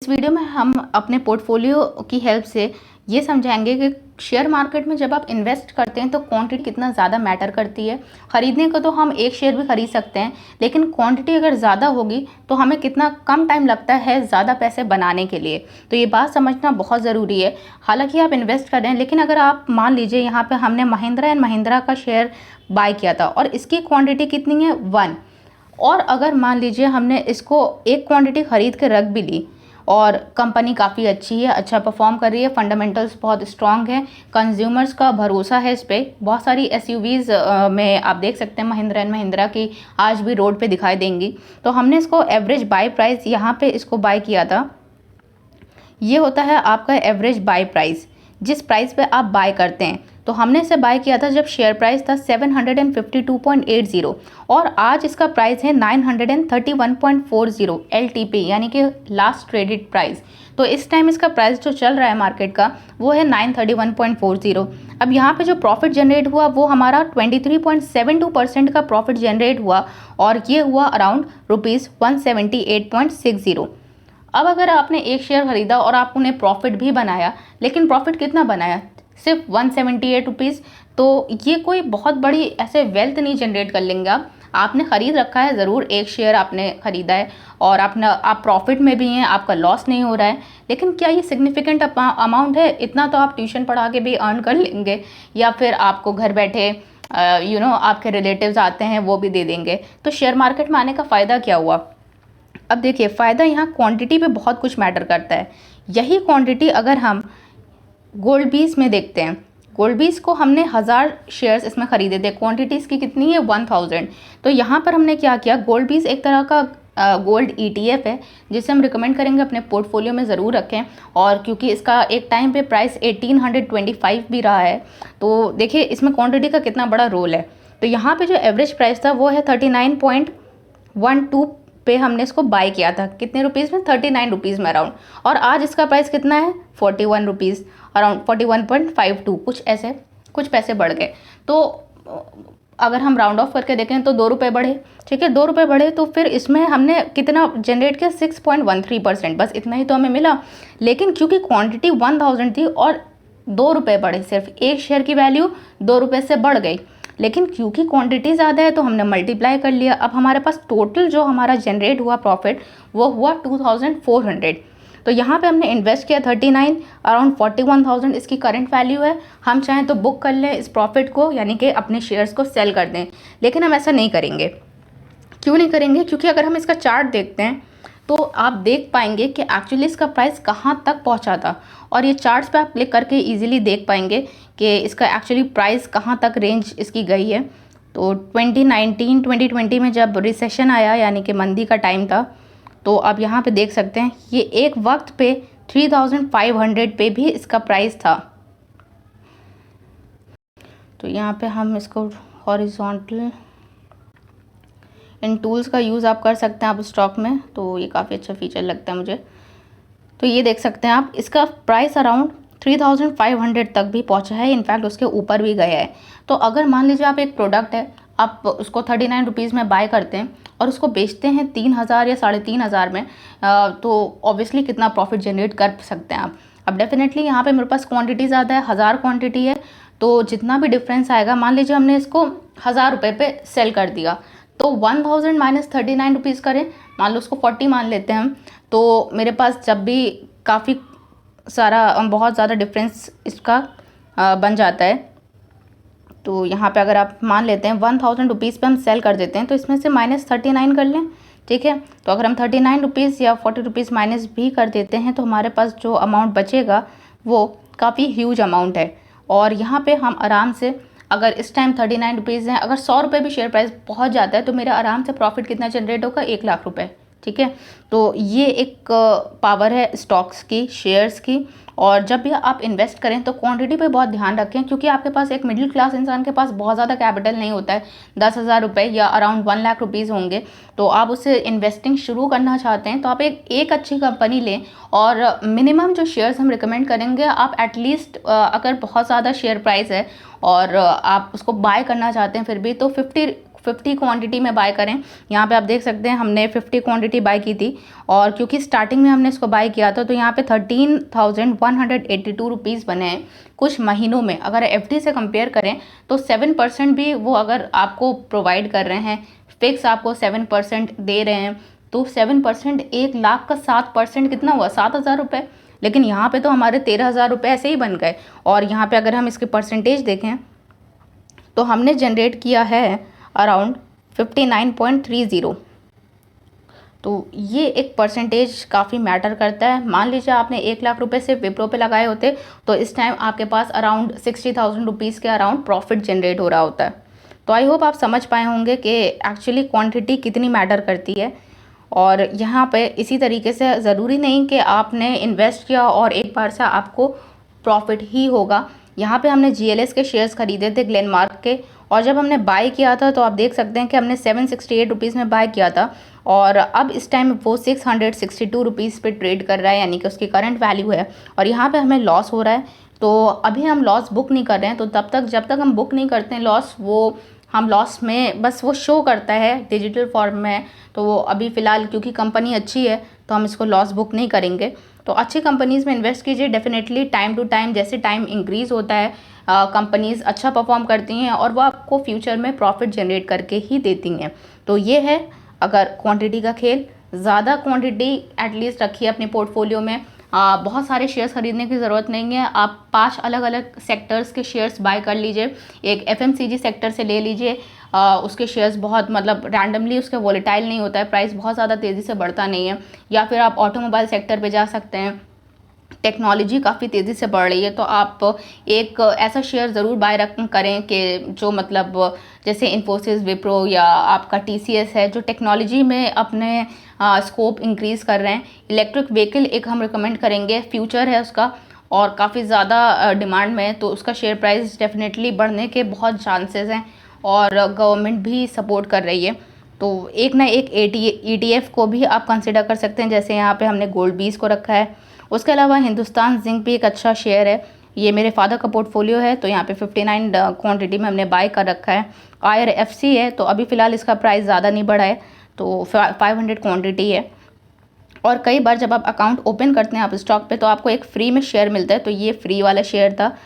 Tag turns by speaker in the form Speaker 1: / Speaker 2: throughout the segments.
Speaker 1: इस वीडियो में हम अपने पोर्टफोलियो की हेल्प से ये समझाएंगे कि शेयर मार्केट में जब आप इन्वेस्ट करते हैं तो क्वांटिटी कितना ज़्यादा मैटर करती है। ख़रीदने को तो हम एक शेयर भी खरीद सकते हैं, लेकिन क्वांटिटी अगर ज़्यादा होगी तो हमें कितना कम टाइम लगता है ज़्यादा पैसे बनाने के लिए। तो ये बात समझना बहुत ज़रूरी है। हालांकि आप इन्वेस्ट कर रहे हैं, लेकिन अगर आप मान लीजिए यहाँ पर हमने महिंद्रा एंड महिंद्रा का शेयर बाय किया था और इसकी क्वान्टिटी कितनी है 1, और अगर मान लीजिए हमने इसको एक क्वांटिटी ख़रीद के रख भी ली और कंपनी काफ़ी अच्छी है, अच्छा परफॉर्म कर रही है, फंडामेंटल्स बहुत स्ट्रांग है, कंज्यूमर्स का भरोसा है इस पर। बहुत सारी एसयूवीज़ में आप देख सकते हैं महिंद्रा एंड महिंद्रा की आज भी रोड पे दिखाई देंगी। तो हमने इसको एवरेज बाय प्राइस यहाँ पे इसको बाय किया था। ये होता है आपका एवरेज बाय प्राइस, जिस प्राइस पे आप बाय करते हैं। तो हमने इसे बाय किया था जब शेयर प्राइस था 752.80 और आज इसका प्राइस है 931.40 LTP, यानी कि लास्ट ट्रेडेड प्राइस। तो इस टाइम इसका प्राइस जो चल रहा है मार्केट का वो है 931.40। अब यहाँ पे जो प्रॉफिट जनरेट हुआ वो हमारा 23.72% का प्रॉफिट जनरेट हुआ और ये हुआ अराउंड ₹178.60। अब अगर आपने एक शेयर खरीदा और आपने प्रॉफिट भी बनाया, लेकिन प्रॉफिट कितना बनाया, सिर्फ 178 रुपीज़, तो ये कोई बहुत बड़ी ऐसे वेल्थ नहीं जनरेट कर लेंगे आपने खरीद रखा है ज़रूर, एक शेयर आपने ख़रीदा है और आप प्रॉफिट में भी हैं, आपका लॉस नहीं हो रहा है, लेकिन क्या ये सिग्निफिकेंट अमाउंट है? इतना तो आप ट्यूशन पढ़ा के भी अर्न कर लेंगे, या फिर आपको घर बैठे आपके रिलेटिव्स आते हैं वो भी दे देंगे। तो शेयर मार्केट में आने का फ़ायदा क्या हुआ? अब देखिए, फ़ायदा यहाँ क्वांटिटी पे बहुत कुछ मैटर करता है। यही क्वांटिटी अगर हम गोल्ड बीस में देखते हैं, गोल्ड बीस को हमने 1000 शेयर्स इसमें ख़रीदे थे, क्वांटिटी इसकी कितनी है 1000। तो यहाँ पर हमने क्या किया, गोल्ड बीस एक तरह का गोल्ड ETF है जिसे हम रिकमेंड करेंगे अपने पोर्टफोलियो में ज़रूर रखें। और क्योंकि इसका एक टाइम पे प्राइस 1825 भी रहा है, तो देखिए इसमें क्वांटिटी का कितना बड़ा रोल है। तो यहाँ पे जो एवरेज प्राइस था वो है 39.12 पे हमने इसको बाय किया था। कितने रुपीज़ में? 39 रुपीज़ में अराउंड। और आज इसका प्राइस कितना है 41 रुपीज़, अराउंड 41.52, कुछ ऐसे कुछ पैसे बढ़ गए। तो अगर हम राउंड ऑफ करके देखें तो 2 रुपये बढ़े, ठीक है, 2 रुपये बढ़े तो फिर इसमें हमने कितना जनरेट किया 6.13%, बस इतना ही तो हमें मिला। लेकिन क्योंकि क्वांटिटी 1000 थी और 2 रुपये बढ़े, सिर्फ एक शेयर की वैल्यू 2 रुपये से बढ़ गई, लेकिन क्योंकि क्वांटिटी ज़्यादा है तो हमने मल्टीप्लाई कर लिया। अब हमारे पास टोटल जो हमारा जनरेट हुआ प्रॉफिट वो हुआ 2400। तो यहाँ पे हमने इन्वेस्ट किया 39, अराउंड 41,000 इसकी करंट वैल्यू है। हम चाहें तो बुक कर लें इस प्रॉफिट को, यानी कि अपने शेयर्स को सेल कर दें, लेकिन हम ऐसा नहीं करेंगे। क्यों नहीं करेंगे? क्योंकि अगर हम इसका चार्ट देखते हैं तो आप देख पाएंगे कि एक्चुअली इसका प्राइस कहाँ तक पहुँचा था, और ये चार्ट्स पे आप क्लिक करके इजीली देख पाएंगे कि इसका एक्चुअली प्राइस कहाँ तक रेंज इसकी गई है। तो 2019-2020 में जब रिसेशन आया, यानी कि मंदी का टाइम था, तो आप यहाँ पे देख सकते हैं ये एक वक्त पे 3500 पे भी इसका प्राइस था। तो यहाँ पे हम इसको हॉरिजॉन्टल इन टूल्स का यूज़ आप कर सकते हैं आप स्टॉक में, तो ये काफ़ी अच्छा फीचर लगता है मुझे। तो ये देख सकते हैं आप, इसका प्राइस अराउंड 3500 तक भी पहुंचा है, इनफैक्ट उसके ऊपर भी गया है। तो अगर मान लीजिए आप एक प्रोडक्ट है, आप उसको 39 रुपीज़ में बाय करते हैं और उसको बेचते हैं 3000 या 3500 में, तो ऑब्वियसली कितना प्रॉफिट जनरेट कर सकते हैं आप। अब डेफिनेटली यहाँ पे मेरे पास क्वांटिटी ज़्यादा है, 1000 क्वांटिटी है, तो जितना भी डिफरेंस आएगा, मान लीजिए हमने इसको 1000 रुपये पे सेल कर दिया, तो 1000 माइनस 39 रुपीज़ करें, मान लो उसको 40 मान लेते हैं हम, तो मेरे पास जब भी काफ़ी सारा बहुत ज़्यादा डिफरेंस इसका बन जाता है। तो यहाँ पे अगर आप मान लेते हैं 1000 रुपीज़ पे हम सेल कर देते हैं, तो इसमें से माइनस 39 कर लें, ठीक है। तो अगर हम 39 रुपीज़ या 40 रुपीज़ माइनस भी कर देते हैं तो हमारे पास जो अमाउंट बचेगा वो काफ़ी ह्यूज अमाउंट है। और यहाँ पे हम आराम से, अगर इस टाइम 39 रुपीज़ हैं, अगर 100 रुपये भी शेयर प्राइस पहुँच जाता है तो मेरा आराम से प्रॉफिट कितना जनरेट होगा 1 लाख रुपये, ठीक है। तो ये एक पावर है स्टॉक्स की, शेयर्स की। और जब भी आप इन्वेस्ट करें तो क्वांटिटी पे बहुत ध्यान रखें, क्योंकि आपके पास एक मिडिल क्लास इंसान के पास बहुत ज़्यादा कैपिटल नहीं होता है, 10,000 रुपये या अराउंड 1 लाख रुपीज़ होंगे। तो आप उससे इन्वेस्टिंग शुरू करना चाहते हैं तो आप एक अच्छी कंपनी लें, और मिनिमम जो शेयर्स हम रिकमेंड करेंगे, आप एटलीस्ट अगर बहुत ज़्यादा शेयर प्राइस है और आप उसको बाय करना चाहते हैं फिर भी, तो 50 क्वांटिटी में बाय करें। यहाँ पे आप देख सकते हैं हमने 50 क्वांटिटी बाय की थी, और क्योंकि स्टार्टिंग में हमने इसको बाय किया था तो यहाँ पे 13,182 रुपीज़ बने हैं कुछ महीनों में। अगर एफडी से कंपेयर करें तो 7% भी वो अगर आपको प्रोवाइड कर रहे हैं, फिक्स आपको 7% दे रहे हैं, तो 7% 1 लाख का 7% कितना हुआ, 7,000 रुपये। लेकिन यहाँ पे तो हमारे 13,000 रुपये ऐसे ही बन गए। और यहाँ पे अगर हम इसके परसेंटेज देखें तो हमने जनरेट किया है अराउंड 59.30। तो ये एक परसेंटेज काफ़ी मैटर करता है। मान लीजिए आपने 1 लाख रुपए से विप्रो पे लगाए होते तो इस टाइम आपके पास अराउंड 60,000 रुपीज़ के अराउंड प्रॉफिट जनरेट हो रहा होता है। तो आई होप आप समझ पाए होंगे कि एक्चुअली क्वांटिटी कितनी मैटर करती है। और यहाँ पे इसी तरीके से ज़रूरी नहीं कि आपने इन्वेस्ट किया और एक बार से आपको प्रॉफिट ही होगा। यहाँ पे हमने GLS के शेयर्स खरीदे थे ग्लेनमार्क के, और जब हमने बाय किया था तो आप देख सकते हैं कि हमने 768 रुपीज़ में बाय किया था, और अब इस टाइम वो 662 रुपीज़ पे ट्रेड कर रहा है, यानी कि उसकी करंट वैल्यू है। और यहाँ पे हमें लॉस हो रहा है, तो अभी हम लॉस बुक नहीं कर रहे हैं। तो तब तक जब तक हम बुक नहीं करते हैं लॉस, वो हम लॉस में बस वो शो करता है डिजिटल फॉर्म में। तो वो अभी फ़िलहाल क्योंकि कंपनी अच्छी है तो हम इसको लॉस बुक नहीं करेंगे। तो अच्छी कंपनीज़ में इन्वेस्ट कीजिए डेफिनेटली। टाइम टू टाइम जैसे टाइम इंक्रीज़ होता है कंपनीज़ अच्छा परफॉर्म करती हैं और वो आपको फ्यूचर में प्रॉफिट जनरेट करके ही देती हैं। तो ये है अगर क्वांटिटी का खेल। ज़्यादा क्वांटिटी एटलीस्ट रखिए अपने पोर्टफोलियो में। बहुत सारे शेयर्स खरीदने की ज़रूरत नहीं है। आप 5 अलग अलग सेक्टर्स के शेयर्स बाय कर लीजिए। एक FMCG सेक्टर से ले लीजिए, उसके शेयर्स बहुत मतलब रैंडमली उसके वॉलेटाइल नहीं होता है, प्राइस बहुत ज़्यादा तेज़ी से बढ़ता नहीं है। या फिर आप ऑटोमोबाइल सेक्टर पे जा सकते हैं, टेक्नोलॉजी काफ़ी तेज़ी से बढ़ रही है, तो आप एक ऐसा शेयर ज़रूर बाय करें कि जो मतलब जैसे इन्फोसिस, विप्रो या आपका TCS है, जो टेक्नोलॉजी में अपने स्कोप इंक्रीज़ कर रहे हैं। इलेक्ट्रिक व्हीकल एक हम रिकमेंड करेंगे, फ्यूचर है उसका और काफ़ी ज़्यादा डिमांड में है, तो उसका शेयर प्राइस डेफिनेटली बढ़ने के बहुत चांसेस हैं और गवर्नमेंट भी सपोर्ट कर रही है। तो एक ना एक ETF को भी आप कंसिडर कर सकते हैं, जैसे यहाँ पे हमने गोल्ड बीस को रखा है। उसके अलावा हिंदुस्तान जिंक भी एक अच्छा शेयर है, ये मेरे फादर का पोर्टफोलियो है, तो यहाँ पे 59 क्वांटिटी में हमने बाय कर रखा है। IRFC है, तो अभी फ़िलहाल इसका प्राइस ज़्यादा नहीं बढ़ा है, तो 500 क्वांटिटी है। और कई बार जब आप अकाउंट ओपन करते हैं आप स्टॉक पे, तो आपको एक फ्री में शेयर मिलता है, तो ये फ्री वाला शेयर था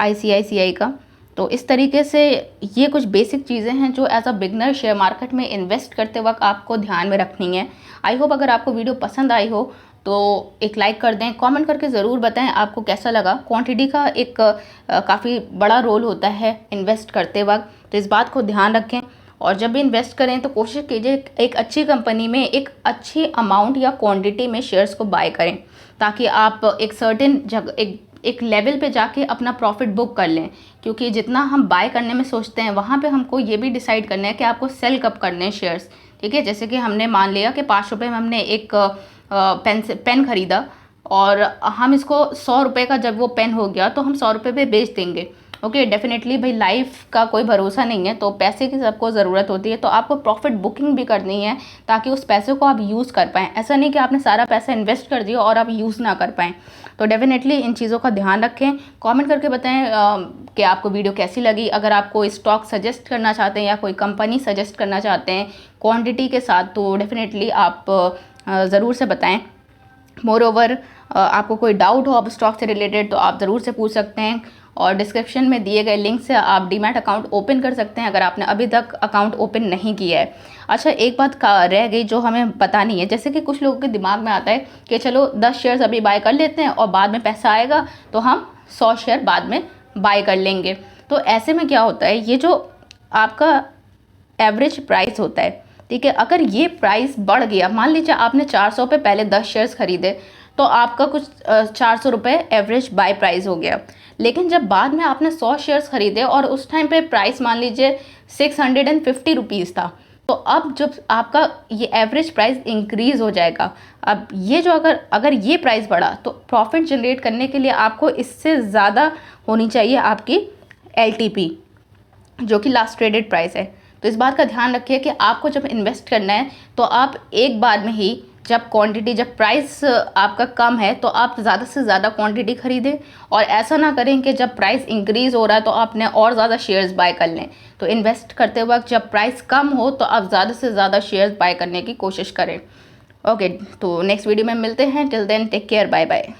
Speaker 1: ICICI का। तो इस तरीके से ये कुछ बेसिक चीज़ें हैं जो as a beginner share market में इन्वेस्ट करते वक्त आपको ध्यान में रखनी है। आई होप अगर आपको वीडियो पसंद आई हो तो एक लाइक कर दें, कमेंट करके ज़रूर बताएं आपको कैसा लगा। क्वांटिटी का एक काफ़ी बड़ा रोल होता है इन्वेस्ट करते वक्त, तो इस बात को ध्यान रखें। और जब भी इन्वेस्ट करें तो कोशिश कीजिए एक अच्छी कंपनी में एक अच्छी अमाउंट या क्वांटिटी में शेयर्स को बाय करें, ताकि आप एक सर्टेन जगह एक लेवल पे जाके अपना प्रॉफिट बुक कर लें। क्योंकि जितना हम बाय करने में सोचते हैं वहाँ पे हमको ये भी डिसाइड करना है कि आपको सेल कब करने हैं शेयर्स। ठीक है, जैसे कि हमने मान लिया कि 5 रुपये में हमने एक पेन खरीदा और हम इसको 100 रुपये का जब वो पेन हो गया तो हम 100 रुपये पे बेच देंगे। ओके, डेफिनेटली भाई लाइफ का कोई भरोसा नहीं है, तो पैसे की सबको ज़रूरत होती है, तो आपको प्रॉफिट बुकिंग भी करनी है ताकि उस पैसे को आप यूज़ कर पाएँ। ऐसा नहीं कि आपने सारा पैसा इन्वेस्ट कर दिया और आप यूज़ ना कर पाएँ। तो डेफिनेटली इन चीज़ों का ध्यान रखें। कमेंट करके बताएं कि आपको वीडियो कैसी लगी। अगर आप कोई स्टॉक सजेस्ट करना चाहते हैं या कोई कंपनी सजेस्ट करना चाहते हैं क्वांटिटी के साथ, तो डेफिनेटली आप ज़रूर से बताएं। मोर ओवर आपको कोई डाउट हो अब स्टॉक से रिलेटेड तो आप ज़रूर से पूछ सकते हैं, और डिस्क्रिप्शन में दिए गए लिंक से आप डीमैट अकाउंट ओपन कर सकते हैं अगर आपने अभी तक अकाउंट ओपन नहीं किया है। अच्छा, एक बात रह गई जो हमें पता नहीं है, जैसे कि कुछ लोगों के दिमाग में आता है कि चलो 10 शेयर्स अभी बाय कर लेते हैं और बाद में पैसा आएगा तो हम 100 शेयर बाद में बाय कर लेंगे। तो ऐसे में क्या होता है, ये जो आपका एवरेज प्राइस होता है, ठीक है, अगर ये प्राइस बढ़ गया, मान लीजिए आपने 400 पे पहले 10 शेयर्स खरीदे तो आपका कुछ 400 रुपये एवरेज बाय प्राइस हो गया। लेकिन जब बाद में आपने 100 शेयर्स खरीदे और उस टाइम पे प्राइस मान लीजिए 650 रुपीज़ था, तो अब जब आपका ये एवरेज प्राइस इंक्रीज़ हो जाएगा। अब ये जो अगर ये प्राइस बढ़ा तो प्रॉफिट जनरेट करने के लिए आपको इससे ज़्यादा होनी चाहिए आपकी LTP, जो कि लास्ट ट्रेडेड प्राइस है। तो इस बात का ध्यान रखिए कि आपको जब इन्वेस्ट करना है तो आप एक बार में ही जब क्वांटिटी, जब प्राइस आपका कम है तो आप ज़्यादा से ज़्यादा क्वांटिटी खरीदें, और ऐसा ना करें कि जब प्राइस इंक्रीज़ हो रहा है तो आपने और ज़्यादा शेयर्स बाय कर लें। तो इन्वेस्ट करते वक्त जब प्राइस कम हो तो आप ज़्यादा से ज़्यादा शेयर्स बाय करने की कोशिश करें। ओके, तो नेक्स्ट वीडियो में मिलते हैं। Till then take care, bye bye.